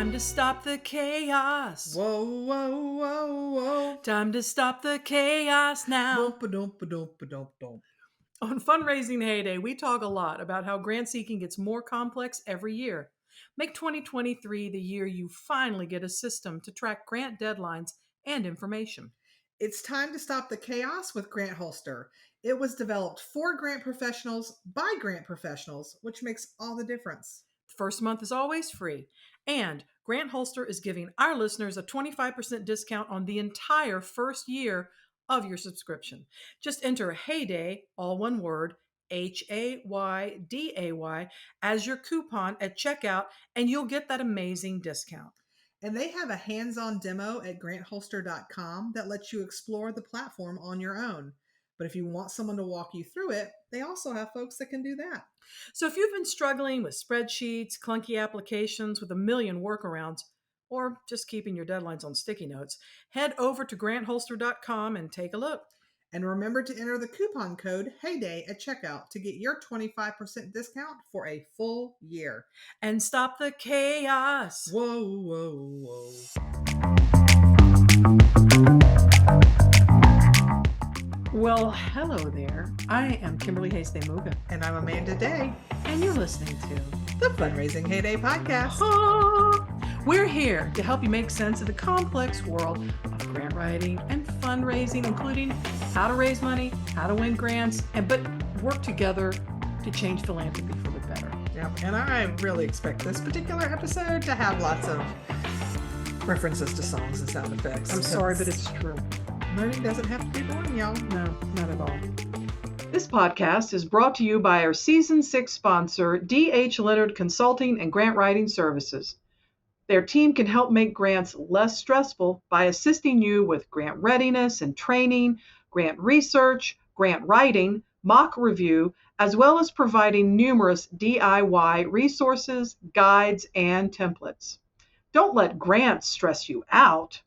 Time to stop the chaos. Whoa, whoa, whoa, whoa. Time to stop the chaos now. Ba-dum. On Fundraising HayDay, we talk a lot about how grant seeking gets more complex every year. Make 2023 the year you finally get a system to track grant deadlines and information. It's time to stop the chaos with Grant Holster. It was developed for grant professionals by grant professionals, which makes all the difference. The first month is always free. And Grant Holster is giving our listeners a 25% discount on the entire first year of your subscription. Just enter HayDay, all one word, HayDay, as your coupon at checkout, and you'll get that amazing discount. And they have a hands-on demo at grantholster.com that lets you explore the platform on your own. But if you want someone to walk you through it, they also have folks that can do that. So if you've been struggling with spreadsheets, clunky applications with a million workarounds, or just keeping your deadlines on sticky notes, head over to grantholster.com and take a look. And remember to enter the coupon code HayDay at checkout to get your 25% discount for a full year. And stop the chaos. Whoa, whoa, whoa. Well, hello there. I am Kimberly HayDay, And I'm Amanda Day. and you're listening to The Fundraising HayDay podcast. We're here to help you make sense of the complex world of grant writing and fundraising, including how to raise money, how to win grants, but work together to change philanthropy for the better. Yep. And I really expect this particular episode to have lots of references to songs and sound effects. I'm sorry, but it's true. Learning doesn't have to be boring, y'all. No, not at all. This podcast is brought to you by our Season 6 sponsor, D.H. Leonard Consulting and Grant Writing Services. Their team can help make grants less stressful by assisting you with grant readiness and training, grant research, grant writing, mock review, as well as providing numerous DIY resources, guides, and templates. Don't let grants stress you out.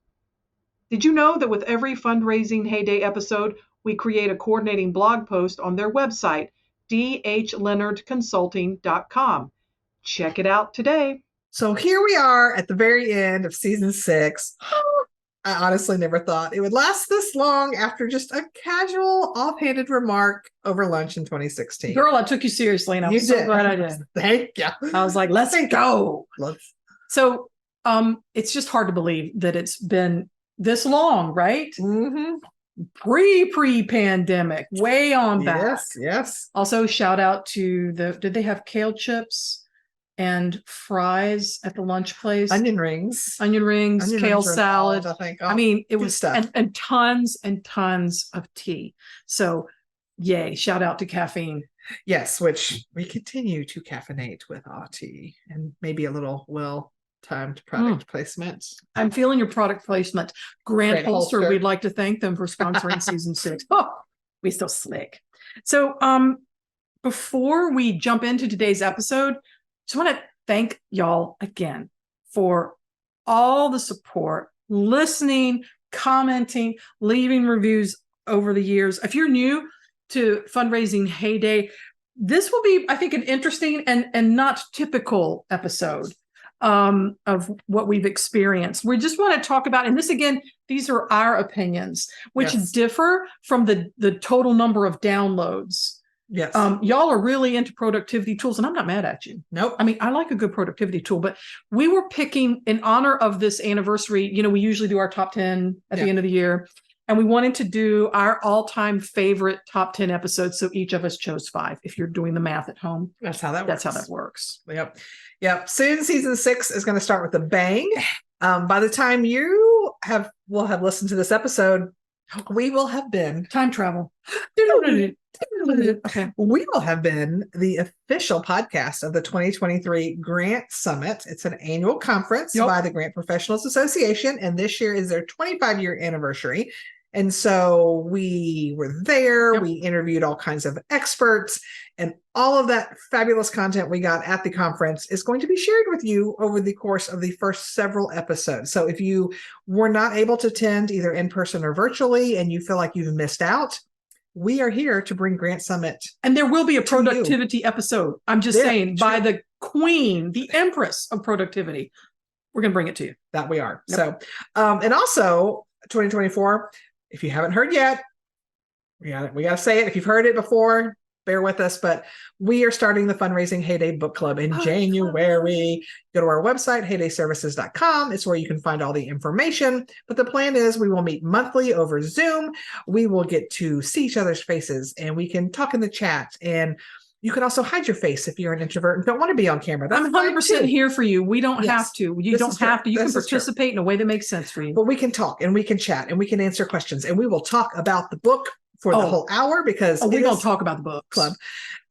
Did you know that with every Fundraising HayDay episode, we create a coordinating blog post on their website, dhleonardconsulting.com. Check it out today. So here we are at the very end of season 6. I honestly never thought it would last this long after just a casual, offhanded remark over lunch in 2016. Girl, I took you seriously, and I'm so glad I did. Thank you. I was like, let's go. Let's. So it's just hard to believe that it's been this long, right? Mm-hmm. Pre-pandemic, way on back. Yes. Also, shout out to did they have kale chips and fries at the lunch place? Onion rings, kale salad. I think. I mean, it was stuff. And tons of tea. So yay, shout out to caffeine. Yes, which we continue to caffeinate with our tea and maybe a little well-timed product placement. I'm feeling your product placement. Grant Holster, we'd like to thank them for sponsoring season 6. Oh, we so slick. So before we jump into today's episode, just want to thank y'all again for all the support, listening, commenting, leaving reviews over the years. If you're new to Fundraising HayDay, this will be, I think, an interesting and not typical episode of what we've experienced. We just want to talk about, and this again, these are our opinions, which differ from the total number of downloads. Yes. Y'all are really into productivity tools, and I'm not mad at you. Nope. I mean, I like a good productivity tool, but we were picking in honor of this anniversary. You know, we usually do our top 10 at the end of the year, and we wanted to do our all-time favorite top 10 episodes. So each of us chose 5. If you're doing the math at home, that's how that works. Yep. Soon season 6 is going to start with a bang. By the time you will have listened to this episode, we will have been time travel. Okay. We will have been the official podcast of the 2023 Grant Summit. It's an annual conference by the Grant Professionals Association, and this year is their 25-year anniversary. And so we were there. We interviewed all kinds of experts, and all of that fabulous content we got at the conference is going to be shared with you over the course of the first several episodes. So if you were not able to attend either in person or virtually, and you feel like you've missed out, we are here to bring Grant Summit. And there will be a productivity episode. I'm just saying, by the queen, the empress of productivity. we're going to bring it to you. That we are. Yep. So, and also 2024, if you haven't heard yet, we got to say it. If you've heard it before, bear with us, but we are starting the Fundraising HayDay book club in January. Go to our website, haydayservices.com. It's where you can find all the information. But the plan is we will meet monthly over Zoom. We will get to see each other's faces and we can talk in the chat. And you can also hide your face if you're an introvert and don't want to be on camera. That's I'm 100% here for you. We don't have to. You don't have to. You can participate in a way that makes sense for you. But we can talk and we can chat and we can answer questions and we will talk about the book for the whole hour because we don't talk about the book club.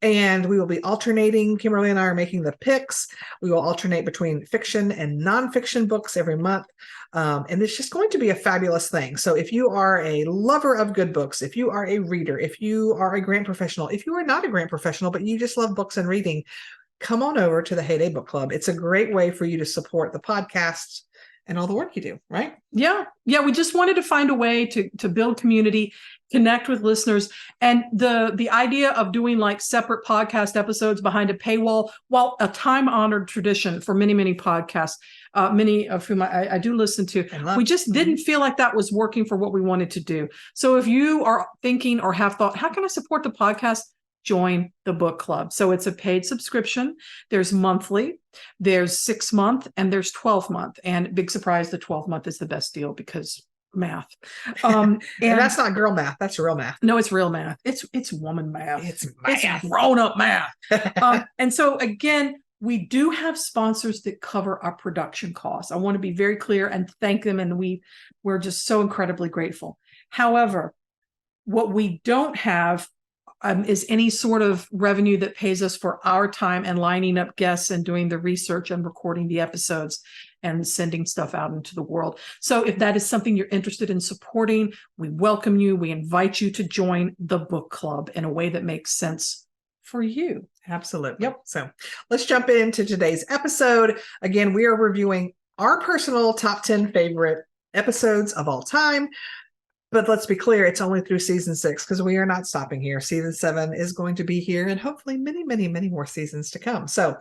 And we will be alternating. Kimberly and I are making the picks. We will alternate between fiction and nonfiction books every month. And it's just going to be a fabulous thing. So if you are a lover of good books, if you are a reader, if you are a grant professional, if you are not a grant professional, but you just love books and reading, come on over to the HayDay Book Club. It's a great way for you to support the podcast and all the work you do, right? Yeah. We just wanted to find a way to build community, connect with listeners. And the idea of doing like separate podcast episodes behind a paywall, while a time-honored tradition for many, many podcasts, many of whom I do listen to, we just didn't feel like that was working for what we wanted to do. So if you are thinking or have thought, how can I support the podcast? Join the book club. So it's a paid subscription. There's monthly, there's 6-month, and there's 12-month. And big surprise, the 12-month is the best deal because math. And that's not girl math. That's real math. No, it's real math. It's woman math. It's math. It's grown-up math. And so again, we do have sponsors that cover our production costs. I want to be very clear and thank them. And we're just so incredibly grateful. However, what we don't have is any sort of revenue that pays us for our time and lining up guests and doing the research and recording the episodes and sending stuff out into the world. So if that is something you're interested in supporting, we welcome you. We invite you to join the book club in a way that makes sense for you. Absolutely. Yep. So let's jump into today's episode. Again, we are reviewing our personal top 10 favorite episodes of all time. But let's be clear, it's only through season 6 because we are not stopping here. Season 7 is going to be here and hopefully many, many, many more seasons to come. So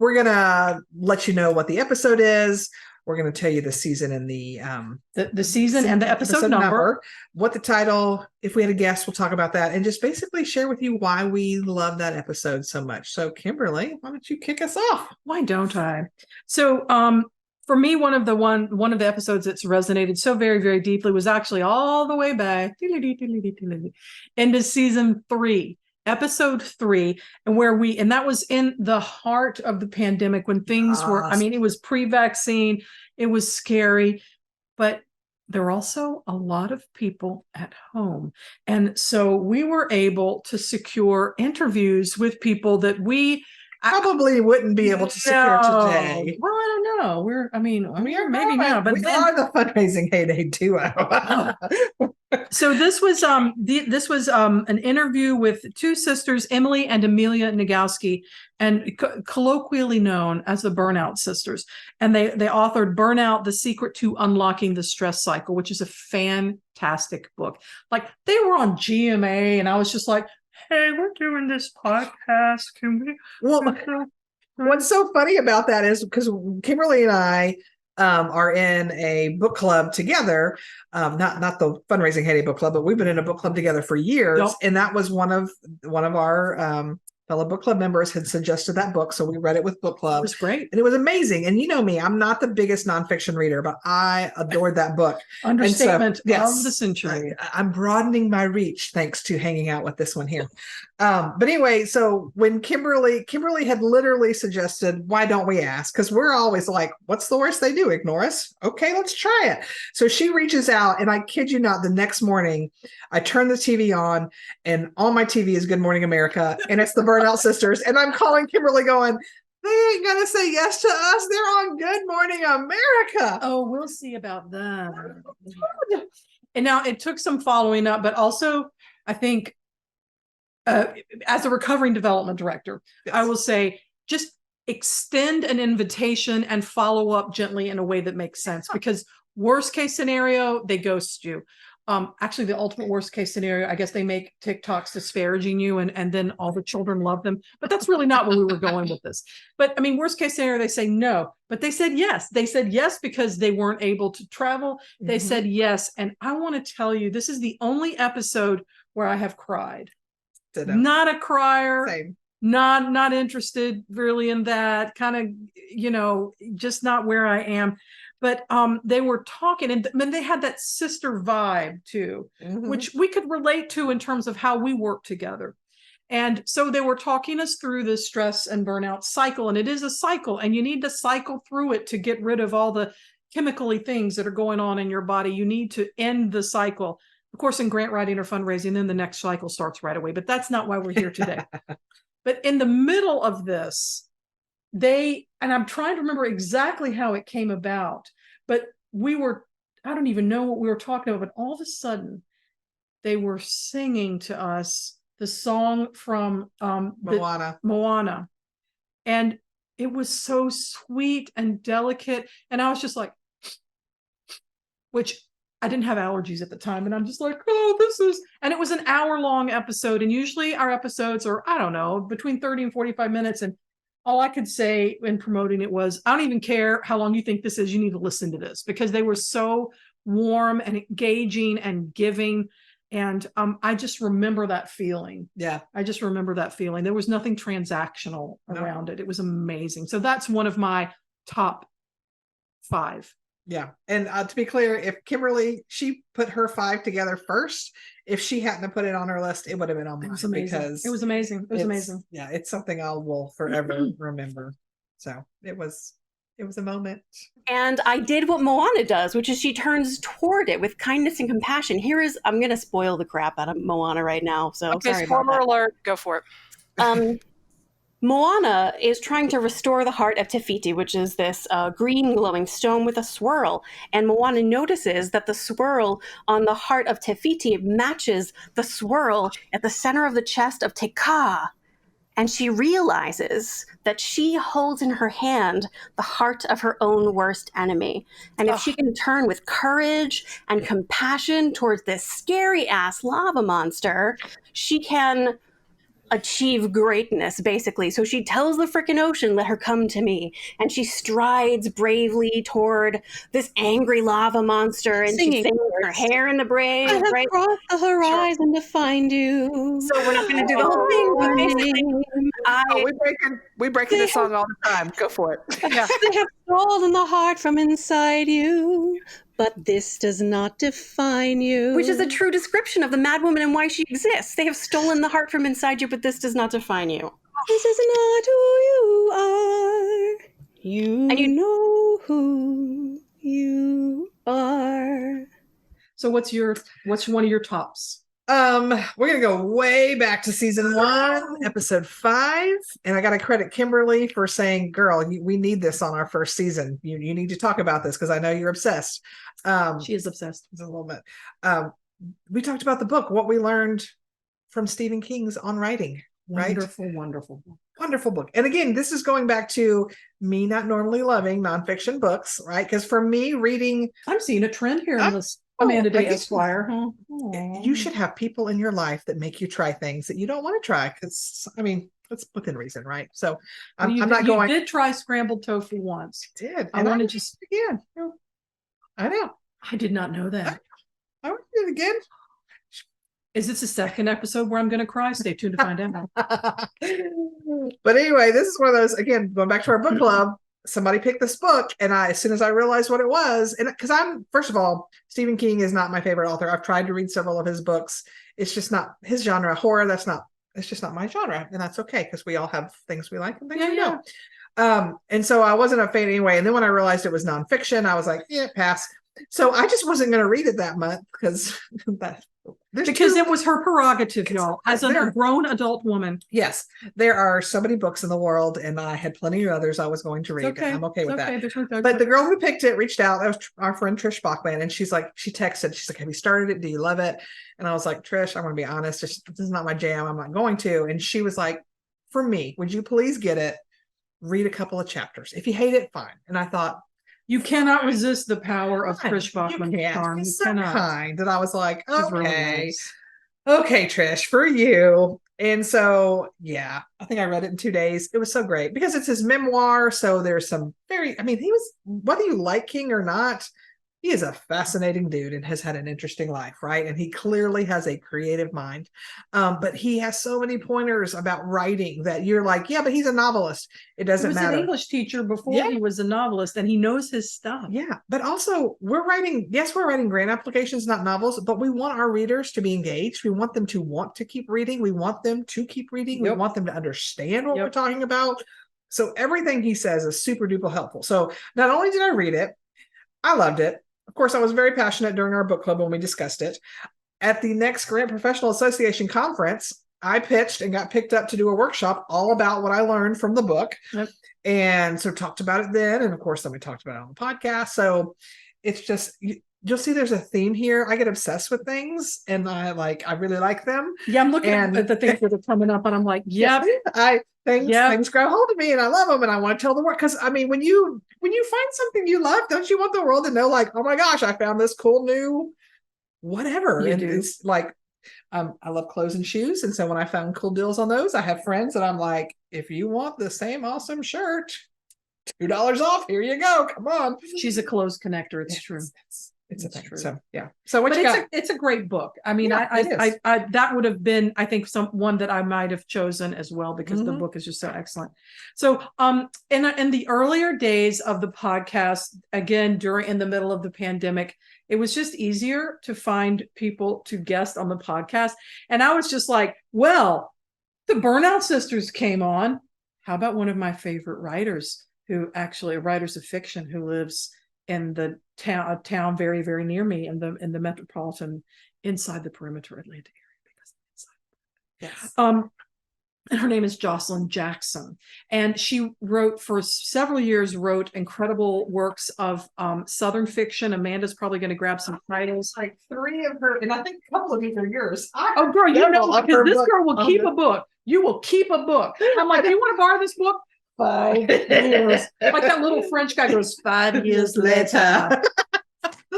we're going to let you know what the episode is. We're going to tell you the season and the season and the episode number, what the title, if we had a guest, we'll talk about that and just basically share with you why we love that episode so much. So Kimberly, why don't you kick us off? Why don't I? So, for me, one of the episodes that's resonated so very, very deeply was actually all the way back into season 3, episode 3, and that was in the heart of the pandemic when things were, it was pre-vaccine, it was scary, but there were also a lot of people at home. And so we were able to secure interviews with people that we probably wouldn't be able to secure today. Well, I don't know. We are maybe now, but we are the Fundraising HayDay duo. So this was an interview with 2 sisters, Emily and Amelia Nagowski, and colloquially known as the Burnout Sisters. And they authored Burnout: The Secret to Unlocking the Stress Cycle, which is a fantastic book. Like, they were on GMA, and I was just like, hey, we're doing this podcast. Can we? Well, what's so funny about that is because Kimberly and I are in a book club together. Not the Fundraising HayDay book club, but we've been in a book club together for years. Yep. And that was one of our fellow book club members had suggested that book. So we read it with book club. It was great. And it was amazing. And you know me, I'm not the biggest nonfiction reader, but I adored that book. Understatement of the century. I'm broadening my reach thanks to hanging out with this one here. But anyway, so when Kimberly had literally suggested, why don't we ask? Because we're always like, what's the worst they do? Ignore us? Okay, let's try it. So she reaches out, and I kid you not, the next morning, I turn the TV on, and on my TV is Good Morning America, and it's the Burnout Sisters. And I'm calling Kimberly going, they ain't gonna say yes to us. They're on Good Morning America. Oh, we'll see about that. And now it took some following up, but also I think as a recovering development director, yes, I will say just extend an invitation and follow up gently in a way that makes sense, because worst case scenario, they ghost you. Actually, the ultimate worst case scenario, I guess they make TikToks disparaging you and then all the children love them. But that's really not where we were going with this. But I mean, worst case scenario, they say no, but they said yes. They said yes because they weren't able to travel. They said yes. And I want to tell you, this is the only episode where I have cried. Not a crier. Same. Not interested really in that kind of, just not where I am. But they were talking, and they had that sister vibe too, which we could relate to in terms of how we work together. And so they were talking us through this stress and burnout cycle, and it is a cycle, and you need to cycle through it to get rid of all the chemically things that are going on in your body. You need to end the cycle. Of course, in grant writing or fundraising, then the next cycle starts right away, but that's not why we're here today. But in the middle of this, and I'm trying to remember exactly how it came about, but I don't even know what we were talking about, but all of a sudden they were singing to us the song from Moana. And it was so sweet and delicate. And I was just like, which I didn't have allergies at the time. And I'm just like, and it was an hour-long episode. And usually our episodes are, I don't know, between 30 and 45 minutes. And all I could say in promoting it was, I don't even care how long you think this is. You need to listen to this, because they were so warm and engaging and giving. And I just remember that feeling. Yeah. I just remember that feeling. There was nothing transactional around it. It was amazing. So that's one of my top 5. Yeah. And to be clear, if Kimberly, she put her 5 together first, if she hadn't put it on her list, it would have been on mine. It was amazing. Because it was amazing. It was amazing. Yeah. It's something I will forever remember. So it was a moment. And I did what Moana does, which is she turns toward it with kindness and compassion. I'm going to spoil the crap out of Moana right now. So okay, sorry spoiler about that. alert, go for it. Moana is trying to restore the heart of Te Fiti, which is this green glowing stone with a swirl. And Moana notices that the swirl on the heart of Te Fiti matches the swirl at the center of the chest of Te Kā. And she realizes that she holds in her hand the heart of her own worst enemy. And if she can turn with courage and compassion towards this scary-ass lava monster, she can achieve greatness, basically. So she tells the frickin' ocean, let her come to me. And she strides bravely toward this angry lava monster, and she sings her hair in the braid. I have crossed the horizon to find you. So we're not going to do the whole thing, but basically, we breaking this song all the time. Go for it. Yeah. They have stolen the heart from inside you, but this does not define you. Which is a true description of the mad woman and why she exists. They have stolen the heart from inside you, but this does not define you. This is not who you are. You know who you are. So what's one of your tops? We're gonna go way back to season 1, episode 5, and I gotta credit Kimberly for saying, "Girl, we need this on our first season. You need to talk about this because I know you're obsessed." She is obsessed. A little bit. We talked about the book, what we learned from Stephen King's On Writing. Wonderful book. And again, this is going back to me not normally loving nonfiction books, right? Because for me, reading, I'm seeing a trend here in this. Amanda Day Esquire. You should have people in your life that make you try things that you don't want to try, because I mean, it's within reason, right? So I'm not going. You did try scrambled tofu once. I did. I wanted to again. I know. I did not know that. I want to do it again. Is this the second episode where I'm going to cry? Stay tuned to find out. But anyway, this is one of those, again, going back to our book club. Somebody picked this book, and as soon as I realized what it was, and because first of all, Stephen King is not my favorite author. I've tried to read several of his books. It's just not his genre. Horror, it's just not my genre, and that's okay, because we all have things we like and things we don't. And so I wasn't a fan anyway. And then when I realized it was nonfiction, I was like, yeah, pass. So I just wasn't going to read it that month because it was her prerogative, y'all, as a grown adult woman. Yes, there are so many books in the world, and I had plenty of others I was going to read. Okay. I'm okay with that. Okay. But the girl who picked it reached out. That was our friend Trish Bachman, and she texted. She's like, "Have you started it? Do you love it?" And I was like, "Trish, I'm going to be honest. This is not my jam. I'm not going to." And she was like, "For me, would you please get it? Read a couple of chapters. If you hate it, fine." And I thought, You cannot resist the power of Fine. Trish Bachman's You can't. charm. You She's so cannot. kind. And I was like, She's really okay. nice. Okay, Trish, for you. And so, yeah, I think I read it in 2 days. It was so great because it's his memoir. So there's some I mean, he was, whether you like King or not, he is a fascinating dude and has had an interesting life, right? And he clearly has a creative mind. But he has so many pointers about writing that you're like, yeah, but he's a novelist. It doesn't matter. He was an English teacher before he was a novelist, and he knows his stuff. Yeah, but also we're writing grant applications, not novels, but we want our readers to be engaged. We want them to want to keep reading. We want them to keep reading. We want them to understand what we're talking about. So everything he says is super duper helpful. So not only did I read it, I loved it. Of course, I was very passionate during our book club when we discussed it. At the next Grant Professional Association conference, I pitched and got picked up to do a workshop all about what I learned from the book. Yep. And so talked about it then. And of course, then we talked about it on the podcast. So it's just, you'll see there's a theme here. I get obsessed with things and I really like them. Yeah, I'm looking at the things that are coming up and I'm like, yep. Things grab hold of me and I love them and I want to tell the world. Because I mean, when you find something you love, don't you want the world to know, like, oh my gosh, I found this cool new whatever. You and do. It's like, I love clothes and shoes. And so when I found cool deals on those, I have friends that I'm like, if you want the same awesome shirt, $2 off, here you go. Come on. She's a clothes connector. It's true. It's a thing. True. So yeah. So what it's a great book. I mean, I that would have been, I think, one that I might have chosen as well because the book is just so excellent. So in the earlier days of the podcast, again, in the middle of the pandemic, it was just easier to find people to guest on the podcast. And I was just like, well, the Burnout Sisters came on. How about one of my favorite writers writers of fiction who lives in the town very, very near me in the metropolitan, inside the perimeter Atlanta area, because inside. And her name is Jocelyn Jackson. And she wrote for several years, incredible works of Southern fiction. Amanda's probably going to grab some titles. Like 3 of her, and I think a couple of these are yours. Oh, girl, you know, because this girl will keep a book. You will keep a book. I'm like, do you want to borrow this book? 5 years. Like that little French guy goes, 5 years later.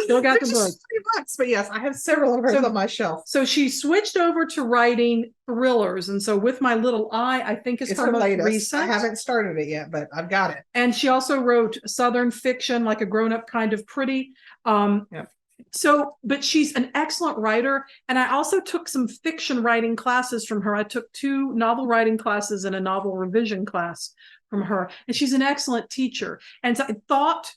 Still got the book. $3, but yes, I have several of hers on my shelf. So she switched over to writing thrillers, and so With My Little Eye, I think is her most recent. I haven't started it yet, but I've got it. And she also wrote Southern fiction, like A Grown-Up Kind of Pretty. So, but she's an excellent writer, and I also took some fiction writing classes from her. I took 2 novel writing classes and a novel revision class from her, and she's an excellent teacher. And so I thought,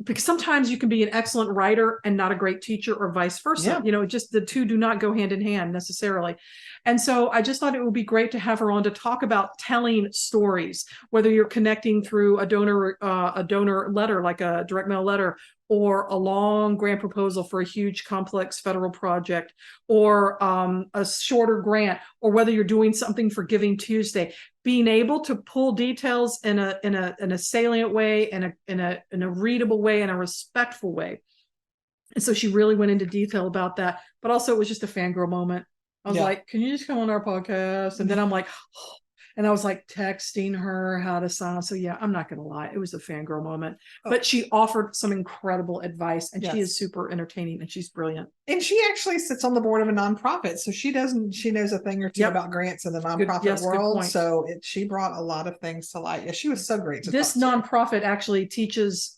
because sometimes you can be an excellent writer and not a great teacher, or vice versa. You know, just the two do not go hand in hand necessarily. And so I just thought it would be great to have her on to talk about telling stories, whether you're connecting through a donor letter, like a direct mail letter, or a long grant proposal for a huge complex federal project, or a shorter grant, or whether you're doing something for Giving Tuesday. Being able to pull details in a salient way, in a readable way, in a respectful way. And so she really went into detail about that. But also it was just a fangirl moment. I was like, can you just come on our podcast? And then I'm like, oh. And I was like texting her how to sign. So yeah, I'm not going to lie. It was a fangirl moment, but she offered some incredible advice, and she is super entertaining, and she's brilliant. And she actually sits on the board of a nonprofit. So she knows a thing or two about grants in the nonprofit world. So she brought a lot of things to light. Yeah, she was so great. This nonprofit actually teaches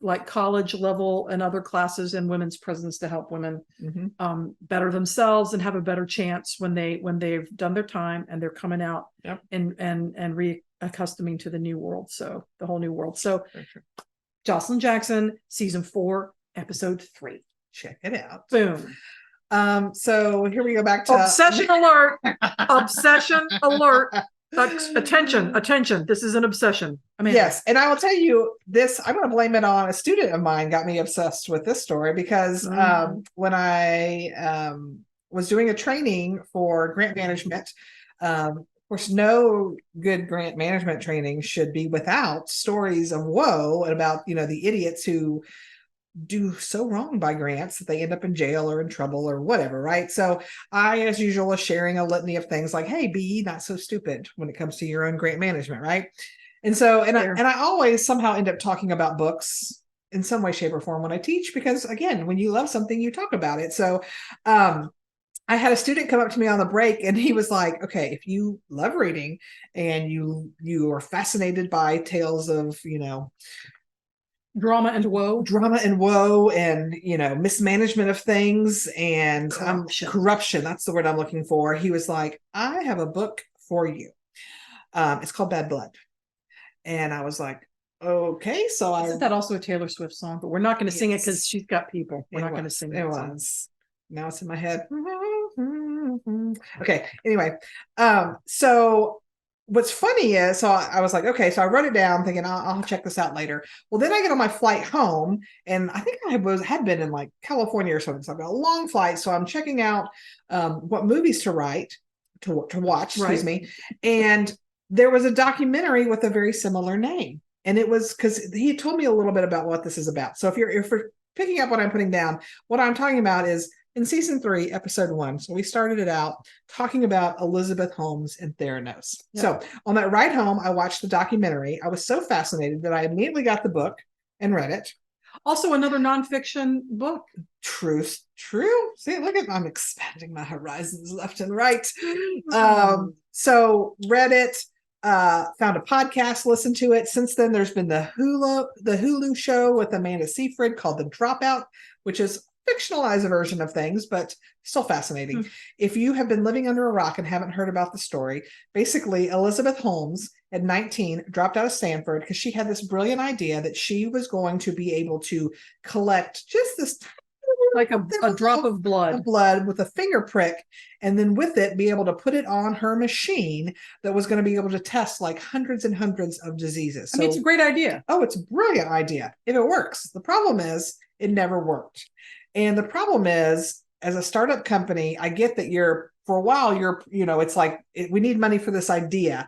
like college level and other classes in women's prisons to help women better themselves and have a better chance when they've done their time and they're coming out and reaccustoming to the new world. So the whole new world. So Jocelyn Jackson, season 4, episode 3. Check it out. Boom. So here we go back to obsession alert. Obsession alert. Attention. This is an obsession. I mean, yes. And I will tell you this, I'm going to blame it on a student of mine got me obsessed with this story because when I was doing a training for grant management, of course, no good grant management training should be without stories of woe and about, the idiots who do so wrong by grants that they end up in jail or in trouble or whatever, right? So I, as usual, was sharing a litany of things like, hey, be not so stupid when it comes to your own grant management, right? And so, and I always somehow end up talking about books in some way, shape, or form when I teach, because again, when you love something, you talk about it. So, I had a student come up to me on the break and he was like, okay, if you love reading and you are fascinated by tales of, drama and woe and, mismanagement of things and corruption. That's the word I'm looking for. He was like, I have a book for you. It's called Bad Blood. And I was like, okay. So isn't that also a Taylor Swift song? But we're not going to sing it because she's got people. We're not going to sing it. It was. Now it's in my head. Okay. Anyway, so what's funny is, so I was like, okay, so I wrote it down thinking I'll check this out later. Well, then I get on my flight home, and I think I had been in like California or something. So I've got a long flight, so I'm checking out what movies to watch. Excuse me, and there was a documentary with a very similar name, and it was because he told me a little bit about what this is about. So if you're picking up what I'm putting down, what I'm talking about is in season 3, episode 1. So we started it out talking about Elizabeth Holmes and Theranos. Yep. So on that ride home, I watched the documentary. I was so fascinated that I immediately got the book and read it. Also another nonfiction book. True. See, I'm expanding my horizons left and right. So read it, found a podcast, listened to it. Since then, there's been the Hulu show with Amanda Seyfried called The Dropout, which is fictionalized version of things, but still fascinating. If you have been living under a rock and haven't heard about the story, basically Elizabeth Holmes at 19 dropped out of Stanford because she had this brilliant idea that she was going to be able to collect just this like a drop of blood with a finger prick, and then with it be able to put it on her machine that was going to be able to test like hundreds and hundreds of diseases. I mean, it's a great idea. Oh, it's a brilliant idea if it works. The problem is it never worked. And the problem is, as a startup company, I get that for a while, it's like, we need money for this idea.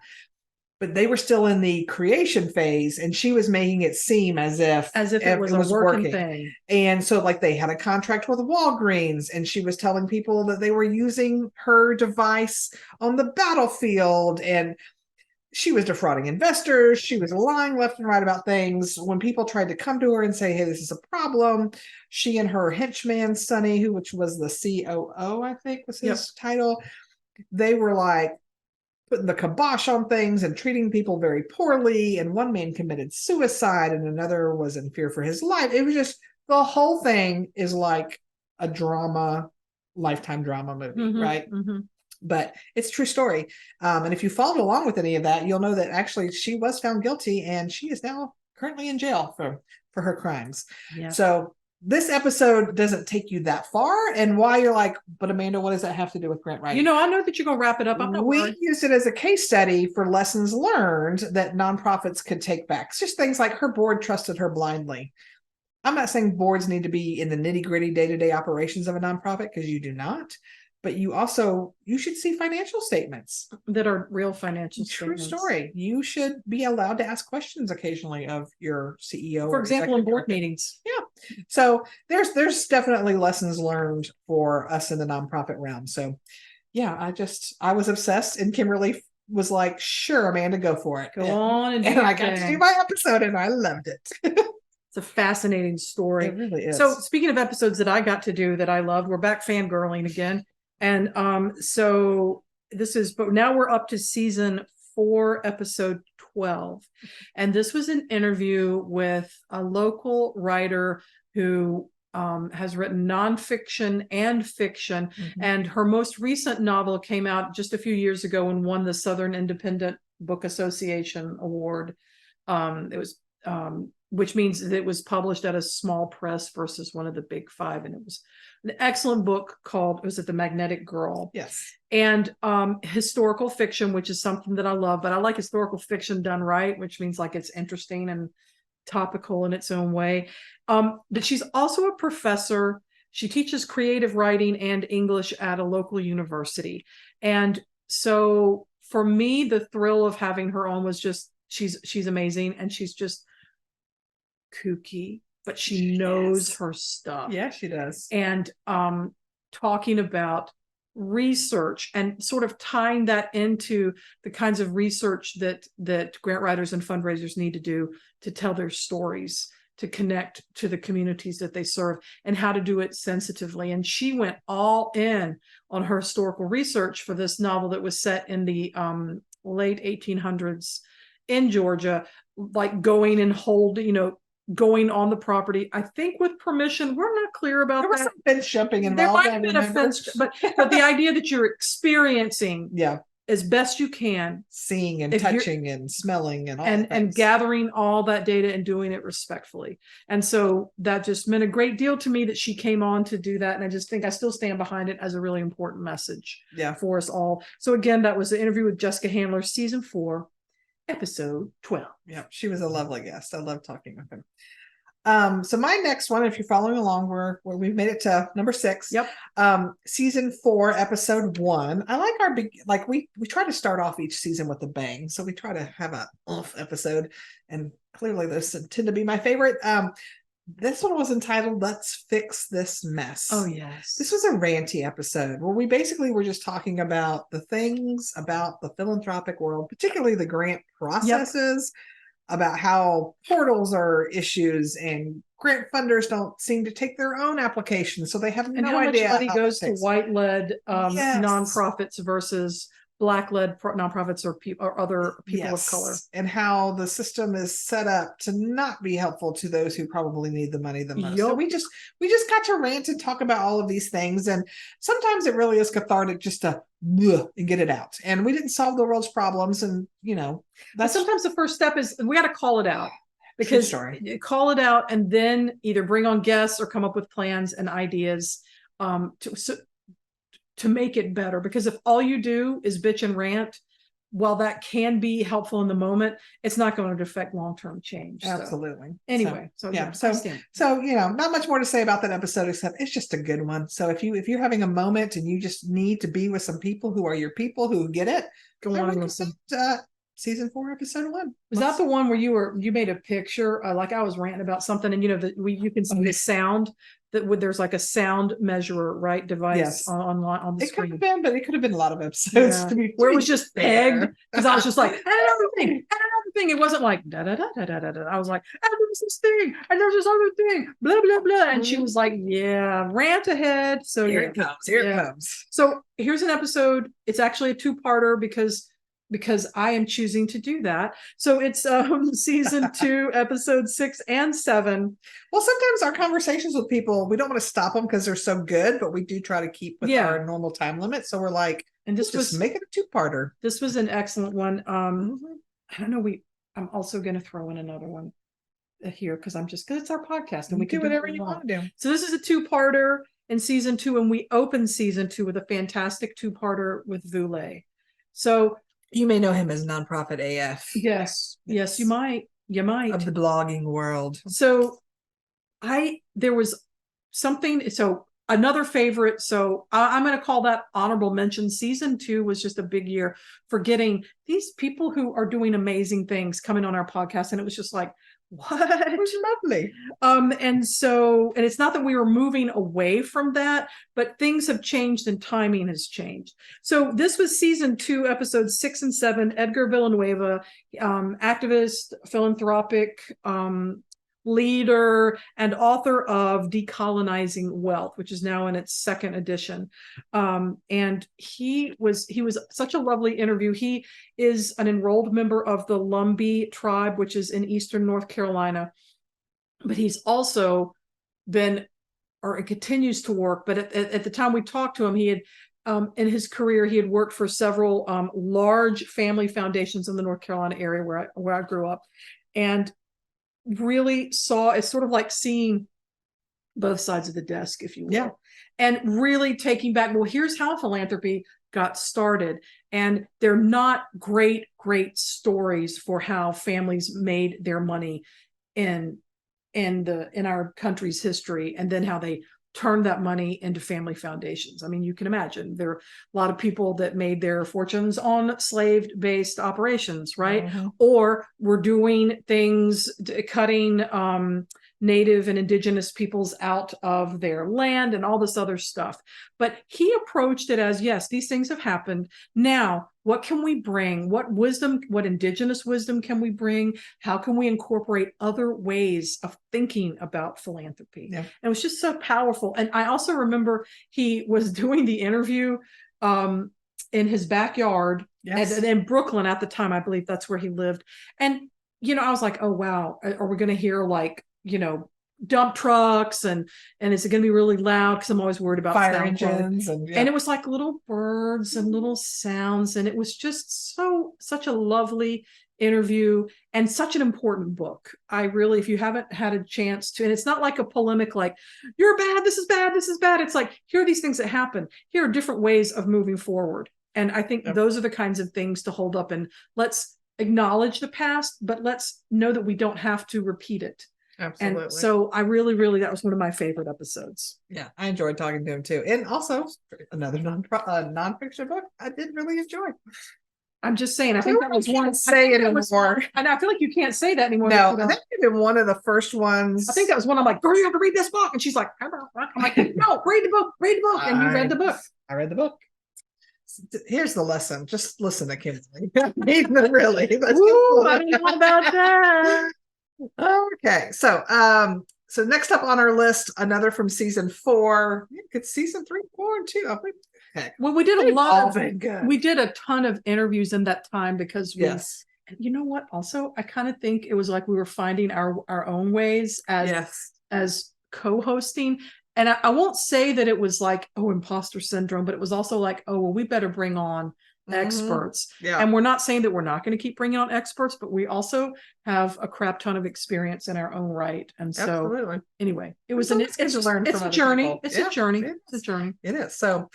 But they were still in the creation phase, and she was making it seem as if it was a working thing. And so like they had a contract with Walgreens, and she was telling people that they were using her device on the battlefield, and she was defrauding investors. She was lying left and right about things. When people tried to come to her and say, hey, this is a problem, she and her henchman, Sonny, which was the COO, I think was his title, they were like putting the kibosh on things and treating people very poorly. And one man committed suicide and another was in fear for his life. It was just, the whole thing is like a lifetime drama movie, right? Mm-hmm. But it's a true story. And if you followed along with any of that, you'll know that actually she was found guilty and she is now currently in jail for her crimes. Yeah. So this episode doesn't take you that far. And why you're like, but Amanda, what does that have to do with grant writing? I know that you're going to wrap it up. We used it as a case study for lessons learned that nonprofits could take back. It's just things like her board trusted her blindly. I'm not saying boards need to be in the nitty-gritty day-to-day operations of a nonprofit, because you do not. But you should see financial statements that are real financial statements. True story. You should be allowed to ask questions occasionally of your CEO. For example, in board meetings. Yeah. So there's definitely lessons learned for us in the nonprofit realm. So yeah, I was obsessed, and Kimberly was like, sure, Amanda, go for it. Go on and do I got to do my episode and I loved it. It's a fascinating story. It really is. So speaking of episodes that I got to do that I loved, we're back fangirling again. And so but now we're up to season 4, episode 12. And this was an interview with a local writer who has written nonfiction and fiction. Mm-hmm. And her most recent novel came out just a few years ago and won the Southern Independent Book Association Award. It was which means that it was published at a small press versus one of the big 5. And it was an excellent book called, was it The Magnetic Girl? Yes. And historical fiction, which is something that I love, but I like historical fiction done right, which means like it's interesting and topical in its own way. But she's also a professor. She teaches creative writing and English at a local university. And so for me, the thrill of having her on was just, she's amazing. And she's just kooky, but she knows her stuff. Yeah, she does. And talking about research and sort of tying that into the kinds of research that grant writers and fundraisers need to do to tell their stories, to connect to the communities that they serve, and how to do it sensitively. And she went all in on her historical research for this novel that was set in the late 1800s in Georgia, like going and going on the property, I think with permission. We're not clear about There was that. some fence jumping There involved. might have been a fence, but the idea that you're experiencing as best you can, seeing and touching and smelling and all and gathering all that data and doing it respectfully. And so that just meant a great deal to me that she came on to do that. And I just think I still stand behind it as a really important message for us all. So again, that was the interview with Jessica Handler, season 4, episode 12. Yeah, she was a lovely guest. I love talking with him. So my next one, if you're following along, we've made it to number 6. Yep. Season 4, episode 1. I like our big, like we try to start off each season with a bang. So we try to have a episode, and clearly those tend to be my favorite. This one was entitled "Let's Fix This Mess." Oh yes. This was a ranty episode where we basically were just talking about the things about the philanthropic world, particularly the grant processes. About how portals are issues and grant funders don't seem to take their own applications, so they have no idea how much money goes to white-led nonprofits versus black-led nonprofits or other people of color, and how the system is set up to not be helpful to those who probably need the money the most. So we just got to rant and talk about all of these things, and sometimes it really is cathartic just to and get it out. And we didn't solve the world's problems, and but sometimes the first step is we got to call it out, because call it out and then either bring on guests or come up with plans and ideas to make it better. Because if all you do is bitch and rant, while that can be helpful in the moment, it's not going to affect long-term change. Absolutely. So, anyway, so not much more to say about that episode, except it's just a good one. So if you're having a moment and you just need to be with some people who are your people who get it, go on and listen. Season 4, episode 1. Was that the one where you made a picture? Like I was ranting about something, and you can see the sound there's like a sound measurer, right? Device on the screen. It could have been, but it could have been a lot of episodes where it was just pegged, because I was just like, and another thing. It wasn't like da da da da da da. I was like, and there's this thing, and there's this other thing, blah blah blah. And she was like, rant ahead. So here it comes. Here it comes. So here's an episode. It's actually a 2-parter because I am choosing to do that. So it's season 2, episodes 6 and 7. Well, sometimes our conversations with people, we don't want to stop them because they're so good, but we do try to keep with our normal time limit. So we're like, and this was make it a 2-parter. This was an excellent one. I don't know. I'm also going to throw in another one here because it's our podcast and we can do whatever you want to do. So this is a 2-parter in season 2, and we open season 2 with a fantastic 2-parter with Voulet. So you may know him as Nonprofit AF. Yes, you might. Of the blogging world. So there was something. So another favorite. So I'm going to call that honorable mention. Season 2 was just a big year for getting these people who are doing amazing things coming on our podcast. And it was just like, what? It was lovely. And it's not that we were moving away from that, but things have changed and timing has changed. So this was season 2, episodes 6 and 7. Edgar Villanueva, activist, philanthropic, leader, and author of Decolonizing Wealth, which is now in its 2nd edition. And he was such a lovely interview. He is an enrolled member of the Lumbee tribe, which is in eastern North Carolina, but he's also been, or it continues to work, but at the time we talked to him, he had in his career, he had worked for several large family foundations in the North Carolina area where I grew up, and really saw, it's sort of like seeing both sides of the desk, if you will, and really taking back, well, here's how philanthropy got started. And they're not great stories for how families made their money in our country's history, and then how they turned that money into family foundations. I mean, you can imagine there are a lot of people that made their fortunes on slave-based operations, right? Mm-hmm. Or were doing things, cutting native and indigenous peoples out of their land and all this other stuff. But he approached it as, yes, these things have happened. Now, what can we bring? What wisdom, what indigenous wisdom can we bring? How can we incorporate other ways of thinking about philanthropy? And it was just so powerful. And I also remember he was doing the interview in his backyard in Brooklyn at the time. I believe that's where he lived. And, I was like, oh, wow. Are we going to hear like, dump trucks and is it going to be really loud? Because I'm always worried about fire engines and it was like little birds and little sounds, and it was just such a lovely interview and such an important book. I really, if you haven't had a chance to, and it's not like a polemic like you're bad, this is bad, this is bad. It's like, here are these things that happen. Here are different ways of moving forward. And I think those are the kinds of things to hold up, and let's acknowledge the past, but let's know that we don't have to repeat it. Absolutely. And so I really, that was one of my favorite episodes. Yeah, I enjoyed talking to him too. And also another nonfiction book I did really enjoy. I'm just saying, I think that was one. Say it anymore. And I feel like you can't say that anymore. No, that might have been one of the first ones. I think that was one. I'm like, girl, you have to read this book. And she's like, I'm like, no, read the book. And you read the book. I read the book. Here's the lesson. Just listen to Kinsley. Really. Ooh, I don't know about that. Okay, so next up on our list, another from season 4. It's season 3, 4, and 2. Well, we did we did a ton of interviews in that time because you know what? Also, I kind of think it was like we were finding our own ways as co-hosting. And I won't say that it was like, oh, imposter syndrome, but it was also like, oh, well, we better bring on experts. And we're not saying that we're not going to keep bringing on experts, but we also have a crap ton of experience in our own right. And so anyway, it's a journey. It's a journey. It is. So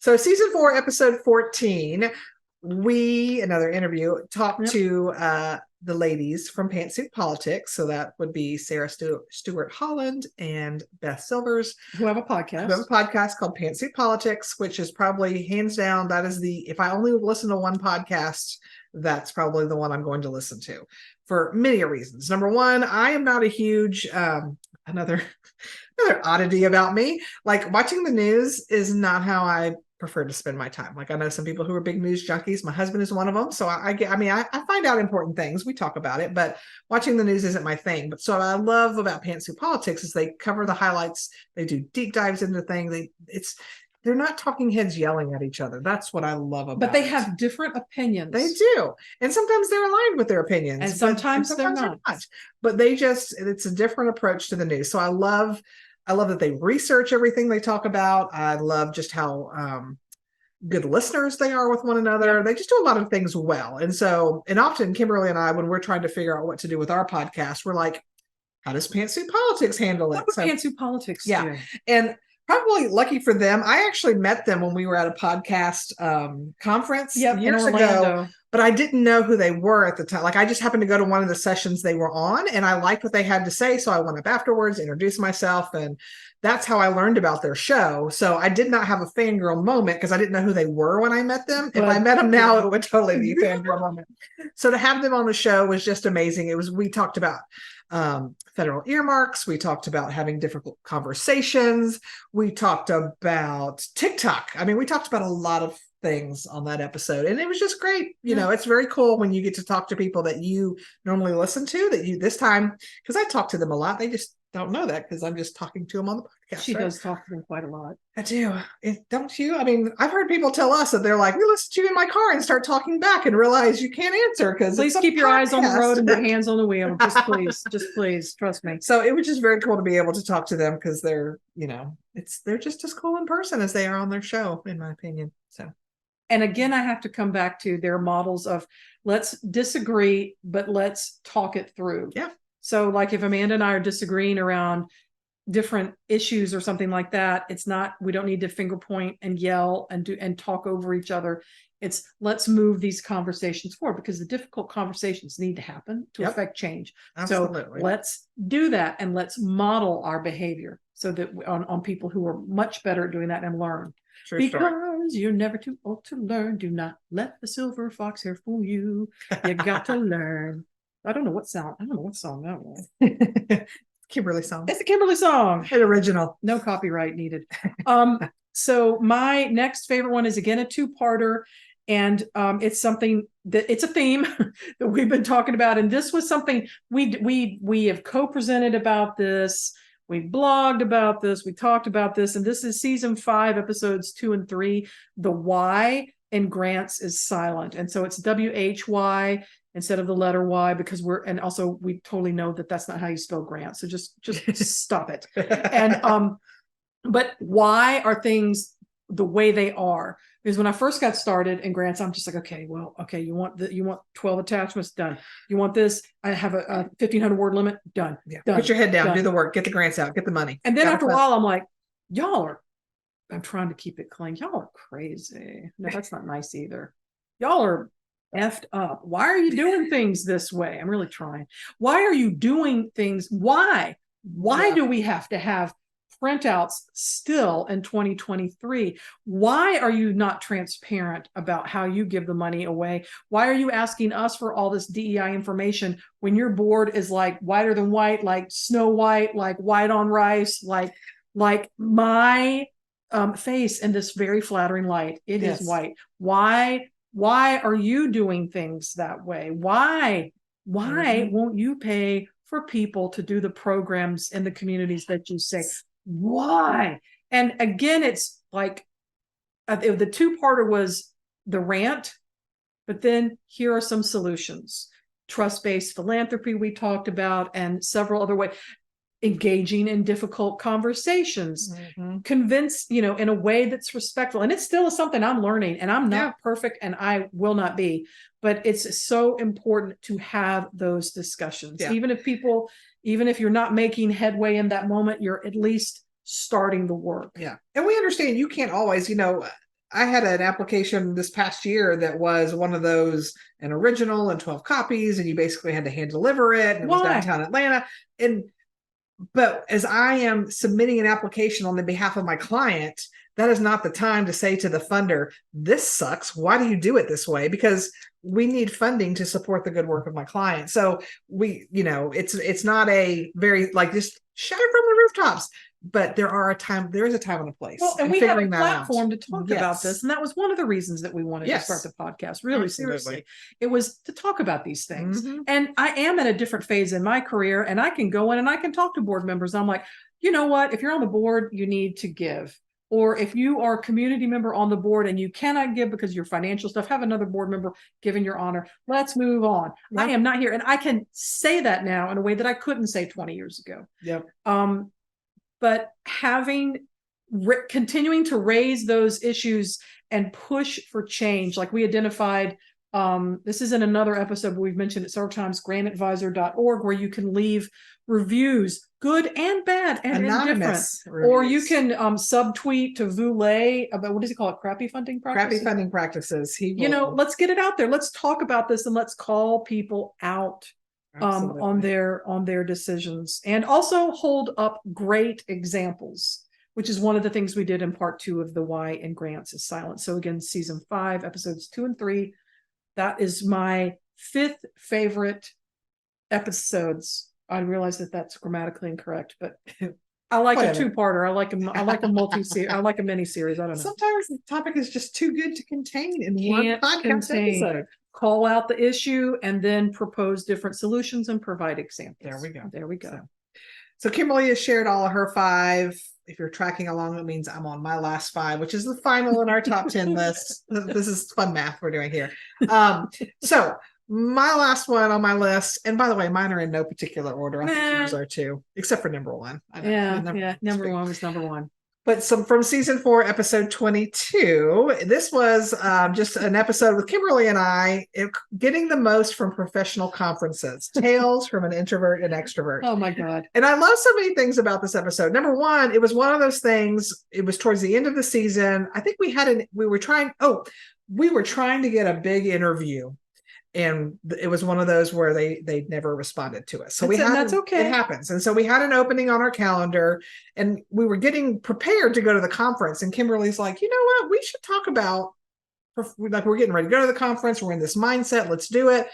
season 4, episode 14, another interview, talked to the ladies from Pantsuit Politics. So that would be Sarah Stewart Holland and Beth Silvers, who have a podcast called Pantsuit Politics, which is probably hands down, that is if I only would listen to one podcast, that's probably the one I'm going to listen to for many reasons. Number one, I am not a huge another oddity about me. Like, watching the news is not how I prefer to spend my time. Like, I know some people who are big news junkies. My husband is one of them. So I find out important things. We talk about it, but watching the news isn't my thing. But so what I love about Pantsuit Politics is they cover the highlights. They do deep dives into things. They're not talking heads yelling at each other. That's what I love about it. But they have different opinions. They do. And sometimes they're aligned with their opinions. And sometimes they're not. But it's a different approach to the news. So I love that they research everything they talk about. I love just how good listeners they are with one another. They just do a lot of things well. And often Kimberly and I, when we're trying to figure out what to do with our podcast, we're like, how does Pantsuit Politics handle it? What would Pantsuit Politics do? And probably lucky for them, I actually met them when we were at a podcast conference years ago, but I didn't know who they were at the time. Like, I just happened to go to one of the sessions they were on, and I liked what they had to say. So I went up afterwards, introduced myself, and that's how I learned about their show. So I did not have a fangirl moment because I didn't know who they were when I met them. If I met them now, it would totally be a fangirl moment. So to have them on the show was just amazing. We talked about federal earmarks. We talked about having difficult conversations. We talked about TikTok. I mean, we talked about a lot of things on that episode, and it was just great. It's very cool when you get to talk to people that you normally listen to, this time, because I talk to them a lot. They just don't know that because I'm just talking to them on the podcast. She does talk to them quite a lot. I do. Don't you? I mean, I've heard people tell us that they're like, we listen to you in my car and start talking back and realize you can't answer because please keep your eyes on the road and your hands on the wheel. Just please trust me. So it was just very cool to be able to talk to them because they're just as cool in person as they are on their show, in my opinion. So. And again, I have to come back to their models of let's disagree, but let's talk it through. Yeah. So like if Amanda and I are disagreeing around different issues or something like that, we don't need to finger point and yell and talk over each other. It's let's move these conversations forward because the difficult conversations need to happen to affect change. Absolutely. So let's do that and let's model our behavior so that on people who are much better at doing that and learn. Because you're never too old to learn. Do not let the silver fox hair fool you. You got to learn. I don't know what song that was. Kimberly song. It's a Kimberly song. An original. No copyright needed. So my next favorite one is again a two-parter, and it's something that it's a theme that we've been talking about, and this was something we have co-presented about this. We blogged about this. We talked about this, and this is season 5, episodes 2 and 3. The Y in grants is silent, and so it's WHY instead of the letter Y, because and also we totally know that that's not how you spell grant. So just stop it. And but why are things the way they are? Because when I first got started in grants, I'm just like, okay, you want 12 attachments, done. You want this? I have a 1,500 word limit, done. Yeah. Done. Put your head down, Done. Do the work, get the grants out, get the money. And then after a while, I'm like, I'm trying to keep it clean. Y'all are crazy. No, that's not nice either. Y'all are effed up. Why are you doing things this way? I'm really trying. Why are you doing things? Why do we have to have printouts still in 2023? Why are you not transparent about how you give the money away? Why are you asking us for all this DEI information when your board is like whiter than white, like Snow White, like white on rice, like my face in this very flattering light? It is white. Why are you doing things that way? Why won't you pay for people to do the programs in the communities that you say? Why? And again, it's like the two-parter was the rant, but then here are some solutions. Trust-based philanthropy we talked about, and several other ways. Engaging in difficult conversations, convince, in a way that's respectful. And it still is something I'm learning, and I'm not perfect, and I will not be, but it's so important to have those discussions. Even if you're not making headway in that moment, you're at least starting the work. Yeah. And we understand you can't always, I had an application this past year that was one of those, an original and 12 copies, and you basically had to hand deliver it. And it was downtown Atlanta. But as I am submitting an application on the behalf of my client, that is not the time to say to the funder, this sucks. Why do you do it this way? Because we need funding to support the good work of my client. So it's not a very just shout it from the rooftops, but there is a time and a place. Well, and we have a platform to talk about this. And that was one of the reasons that we wanted to start the podcast. Really, seriously. It was to talk about these things. And I am in a different phase in my career, and I can go in and I can talk to board members. I'm like, you know what? If you're on the board, you need to give. Or if you are a community member on the board and you cannot give because of your financial stuff, have another board member give in your honor. Let's move on. I am not here. And I can say that now in a way that I couldn't say 20 years ago. But continuing to raise those issues and push for change, like we identified, this is in another episode, but we've mentioned it several times, grantadvisor.org, where you can leave reviews, good and bad and anonymous indifferent. Or you can subtweet to Voulay about, what does he call it? Crappy funding practices? Crappy funding practices. Let's get it out there. Let's talk about this, and let's call people out on their decisions, and also hold up great examples, which is one of the things we did in part 2 of the Why in Grants is Silent. So again, season 5, episodes 2 and 3. That is my 5th favorite episodes. I realize that that's grammatically incorrect, but I like a two-parter. I like a multi-series. I like a mini-series. I don't know. Sometimes the topic is just too good to contain in one podcast episode. Call out the issue and then propose different solutions and provide examples. There we go. So Kimberly has shared all of her 5. If you're tracking along, it means I'm on my last 5, which is the final in our top 10 list. This is fun math we're doing here. So my last one on my list, and by the way, mine are in no particular order. I think yours are too, except for number 1. Number 1 was number 1. But from season 4, episode 22, this was just an episode with Kimberly and I getting the most from professional conferences, tales from an introvert and extrovert. Oh my God. And I love so many things about this episode. Number 1, it was one of those things, it was towards the end of the season. I think we were trying to get a big interview. And it was one of those where they never responded to us. So that's okay. It happens. And so we had an opening on our calendar, and we were getting prepared to go to the conference. And Kimberly's like, you know what? We should talk about like we're getting ready to go to the conference. We're in this mindset. Let's do it.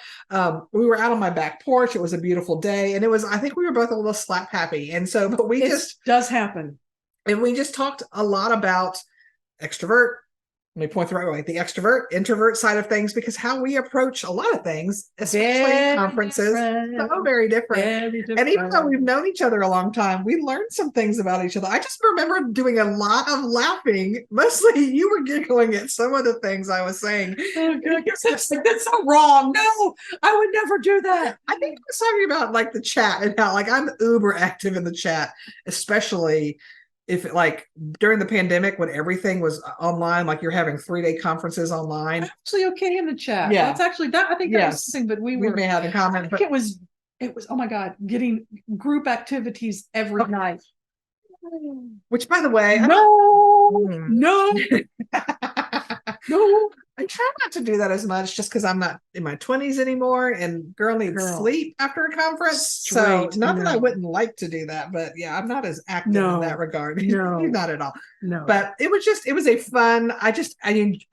We were out on my back porch. It was a beautiful day, and I think we were both a little slap happy. And so, but it just does happen. And we just talked a lot about extrovert. Let me point the right way. The extrovert, introvert side of things, because how we approach a lot of things, especially in conferences, so very different. And even though we've known each other a long time, we learned some things about each other. I just remember doing a lot of laughing. Mostly you were giggling at some of the things I was saying. Oh, God, that's so wrong. No, I would never do that. I think I was talking about like the chat and how like I'm uber active in the chat, especially if like during the pandemic when everything was online, like you're having 3-day conferences online. I'm actually okay in the chat. Yeah. That's actually that. I think that was something, but we may have in common. But it was, oh my God, getting group activities every night. Which, by the way, no, I try not to do that as much just because I'm not in my 20s anymore and girl needs sleep after a conference. So not that I wouldn't like to do that, but yeah, I'm not as active in that regard. No, not at all. No, but it was a fun, I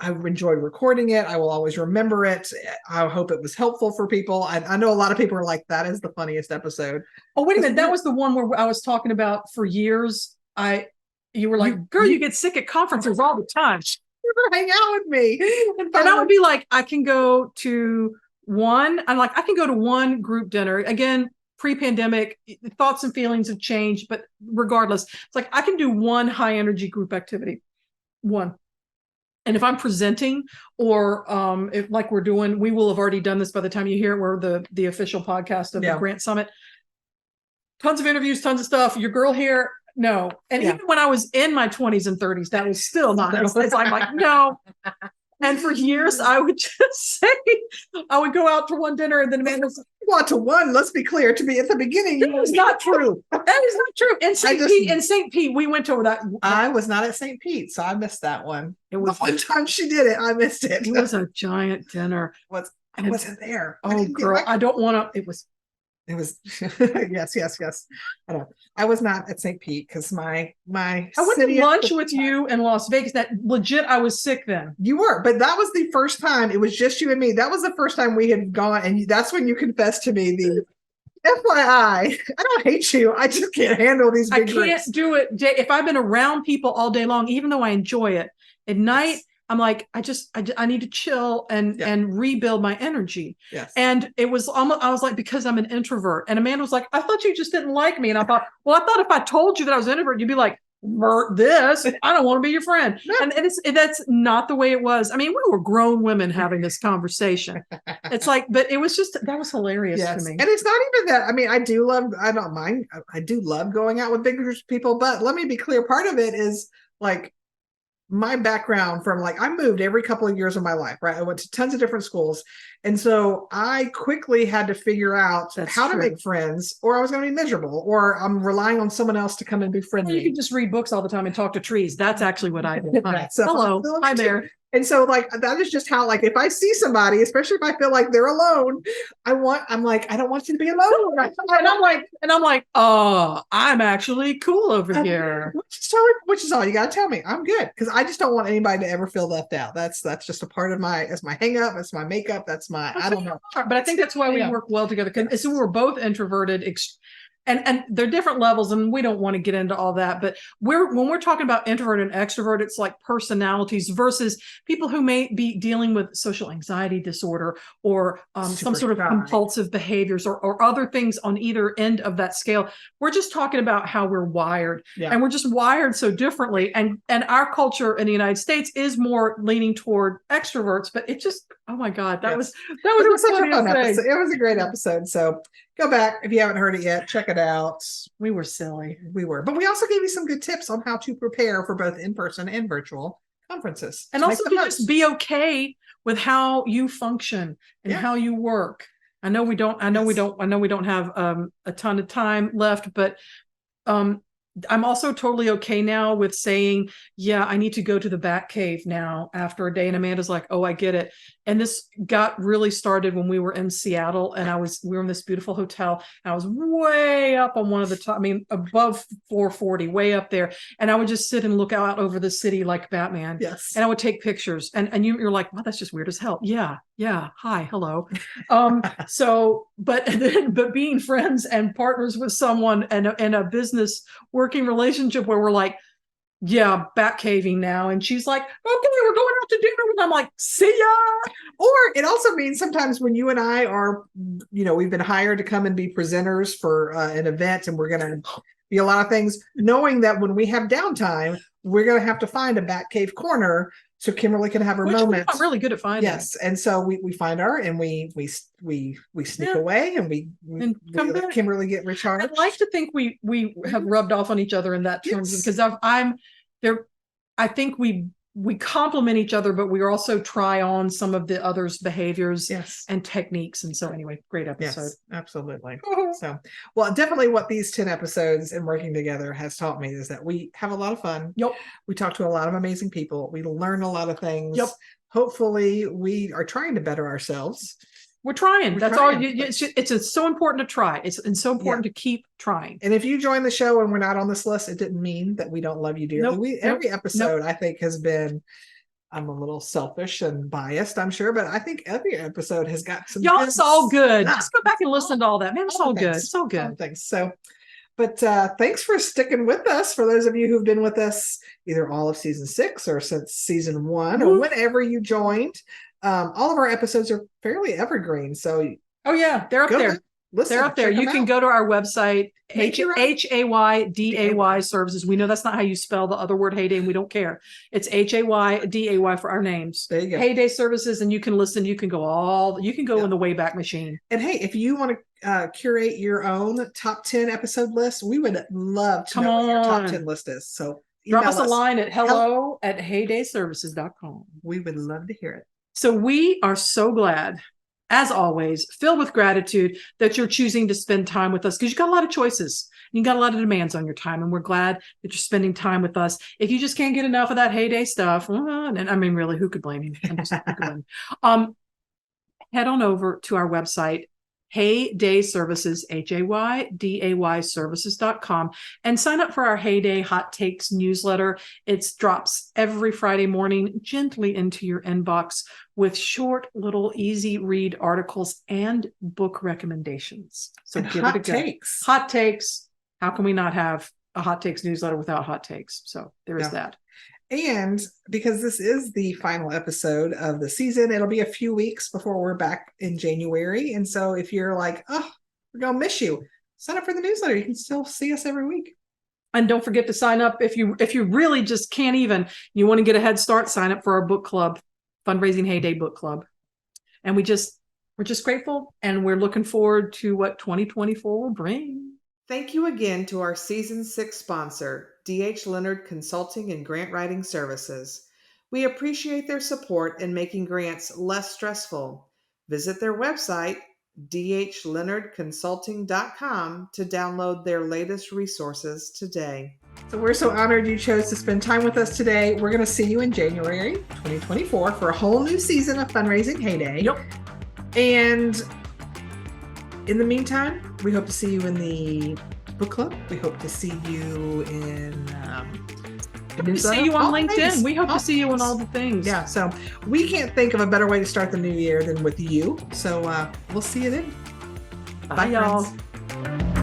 enjoyed recording it. I will always remember it. I hope it was helpful for people. I know a lot of people are like, that is the funniest episode. Oh, wait a minute. That was the one where I was talking about for years. You were like, girl, you get sick at conferences all the time. Hang out with me. And I would be like, I can go to one. I'm like, I can go to one group dinner. Again, pre-pandemic, thoughts and feelings have changed, but regardless, it's like I can do one high energy group activity. One. And if I'm presenting or if like we're doing, we will have already done this by the time you hear it, we're the official podcast of the Grant Summit. Tons of interviews, tons of stuff. Your girl here. No. And even when I was in my 20s and 30s, that was still not. I'm like, no. And for years, I would just say, I would go out to one dinner and then Amanda's like, to one, let's be clear, to be at the beginning. That was not true. That is not true. In St. Pete, we went to that. I was not at St. Pete, so I missed that one. It was one time she did it. I missed it. It was a giant dinner. I wasn't there. Oh, girl, I don't want to. It was yes. I was not at St. Pete because I went to lunch with you in Las Vegas. That legit, I was sick then. You were, but that was the first time. It was just you and me. That was the first time we had gone, and that's when you confessed to me the FYI. I don't hate you. I just can't handle these big groups. I can't do it. If I've been around people all day long, even though I enjoy it, at night. I'm like, I need to chill and rebuild my energy. Yes. And it was almost, I was like, because I'm an introvert. And Amanda was like, I thought you just didn't like me. And I thought if I told you that I was an introvert, you'd be like, this, I don't want to be your friend. No. And that's not the way it was. I mean, we were grown women having this conversation. It's like, but it was just, that was hilarious to me. And it's not even that. I mean, I don't mind. I do love going out with big groups of people, but let me be clear. Part of it is like, my background from like I moved every couple of years of my life, right? I went to tons of different schools. And so I quickly had to figure out how to make friends or I was going to be miserable or I'm relying on someone else to come and befriend me. You can just read books all the time and talk to trees. That's actually what I do. Hello. Hi there. And so like, that is just how, like, if I see somebody, especially if I feel like they're alone, I'm like, I don't want you to be alone. And I'm like, oh, I'm actually cool over here. Which is all you got to tell me. I'm good. Cause I just don't want anybody to ever feel left out. That's just a part of that's my hang up. That's my makeup. I don't know. But I think that's why we work well together. Cause so we were both introverted, and they're different levels and we don't want to get into all that, but when we're talking about introvert and extrovert, it's like personalities versus people who may be dealing with social anxiety disorder or some sort of compulsive behaviors or other things on either end of that scale. We're just talking about how we're wired and we're just wired so differently. And our culture in the United States is more leaning toward extroverts, but it just, oh my God, that was such a fun episode. It was a great episode. So go back if you haven't heard it yet, check it out. We were silly. But we also gave you some good tips on how to prepare for both in-person and virtual conferences. And also to just be okay with how you function and how you work. I know we don't have a ton of time left, but I'm also totally okay now with saying, I need to go to the back cave now after a day. And Amanda's like, oh, I get it. And this got really started when we were in Seattle, and we were in this beautiful hotel, and I was way up on one of the top, above 440, way up there. And I would just sit and look out over the city like Batman. Yes. And I would take pictures, and you're like, wow, that's just weird as hell. Yeah. Hi, hello. But being friends and partners with someone and a business working relationship where we're like, yeah, bat caving now. And she's like, okay, we're going out to dinner. And I'm like, see ya. Or it also means sometimes when you and I are, we've been hired to come and be presenters for an event, and we're going to be a lot of things, knowing that when we have downtime, we're going to have to find a bat cave corner so Kimberly can have her moment. I'm really good at finding. Yes. And so we find her, and we sneak away, and we let Kimberly get recharged. I'd like to think we have rubbed off on each other in that terms, because I'm there. I think we complement each other, but we also try on some of the others' behaviors and techniques. And so anyway, great episode. Yes, absolutely. So, well, definitely what these 10 episodes and working together has taught me is that we have a lot of fun. Yep. We talk to a lot of amazing people. We learn a lot of things. Yep. Hopefully we are trying to better ourselves. We're trying. That's all. It's so important to try. It's so important to keep trying. And if you join the show and we're not on this list, it didn't mean that we don't love you dearly. Every episode I think has been, I'm a little selfish and biased, I'm sure, but I think every episode has got some. Y'all, it's all good. Just go back and listen to all that. Man, it's all good. It's all good. Thanks. So, but thanks for sticking with us. For those of you who've been with us either all of season 6 or since season 1 or whenever you joined. All of our episodes are fairly evergreen. So, they're up there. Listen, they're up there. You can go to our website, HayDay services. We know that's not how you spell the other word HayDay, and we don't care. It's HayDay for our names. There you go. HayDay services, and you can listen. You can go in the Wayback Machine. And hey, if you want to curate your own top 10 episode list, we would love to know what your top 10 list is. So drop us a line at hello@haydayservices.com. We would love to hear it. So we are so glad, as always, filled with gratitude that you're choosing to spend time with us, because you've got a lot of choices. You got a lot of demands on your time, and we're glad that you're spending time with us. If you just can't get enough of that HayDay stuff, and I mean, really, who could blame you? Head on over to our website, HayDay Services, HayDay services.com, and sign up for our HayDay Hot Takes newsletter. It drops every Friday morning gently into your inbox with short, little, easy read articles and book recommendations. So give it a go. Hot takes. How can we not have a Hot Takes newsletter without hot takes? So there is that. And because this is the final episode of the season, it'll be a few weeks before we're back in January. And so if you're like, oh, we're going to miss you, sign up for the newsletter. You can still see us every week. And don't forget to sign up if you really just can't even, you want to get a head start, sign up for our book club, Fundraising HayDay book club. And we're just grateful, and we're looking forward to what 2024 will bring. Thank you again to our season 6 sponsor, D.H. Leonard Consulting and Grant Writing Services. We appreciate their support in making grants less stressful. Visit their website, dhleonardconsulting.com, to download their latest resources today. So we're so honored you chose to spend time with us today. We're going to see you in January 2024 for a whole new season of Fundraising HayDay. Yep. And in the meantime, we hope to see you in the book club. We hope to see you in see you on LinkedIn. We hope to see you in all the things. Yeah. So we can't think of a better way to start the new year than with you. So we'll see you then. Bye y'all. Friends.